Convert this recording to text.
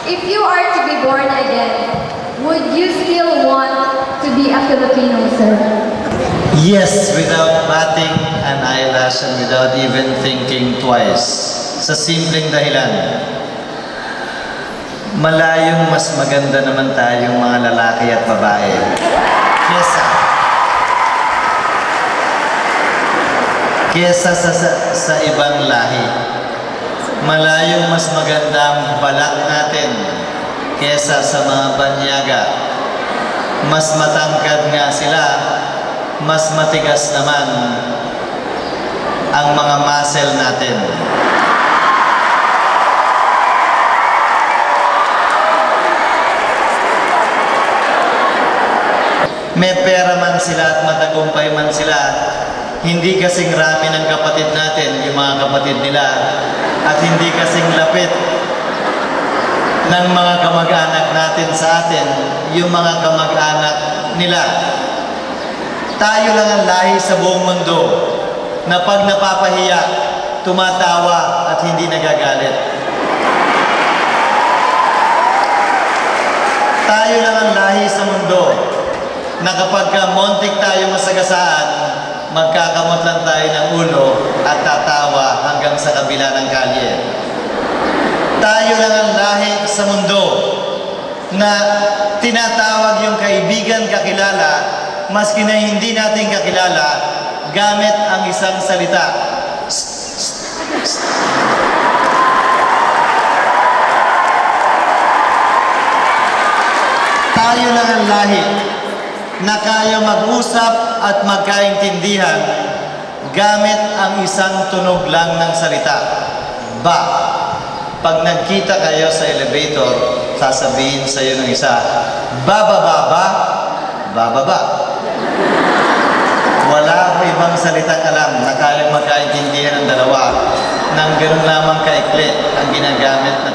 If you are to be born again, would you still want to be a Filipino, sir? Yes, without batting an eyelash and without even thinking twice. Sa simpleng dahilan, malayong mas maganda naman tayong mga lalaki at babae kesa sa ibang lahi. Malayong mas maganda ang balat natin kesa sa mga banyaga. Mas matangkad nga sila, mas matigas naman ang mga muscle natin. May pera man sila at matagumpay man sila, hindi kasing rami ng kapatid natin, yung mga kapatid nila, at hindi kasing lapit ng mga kamag-anak natin sa atin, yung mga kamag-anak nila. Tayo lang ang lahi sa buong mundo na pag napapahiya, tumatawa at hindi nagagalit. Tayo lang ang lahi sa mundo na kapag montik tayo masagasaan, magkakamot lang tayo ng ulo at tatawa hanggang sa kabila ng kalye. Tayo lang ang lahi sa mundo na tinatawag yung kaibigan kakilala, maski na hindi natin kakilala, gamit ang isang salita. Tayo lang ang lahi na kaya mag-usap at magkaintindihan gamit ang isang tunog lang ng salita. Ba. Pag nagkita kayo sa elevator, sasabihin sa iyo ng isa, bababa ba? Bababa. Wala ibang salitang alam na kayang magkaintindihan ng dalawa nang ganoon lamang kaikli ang ginagamit na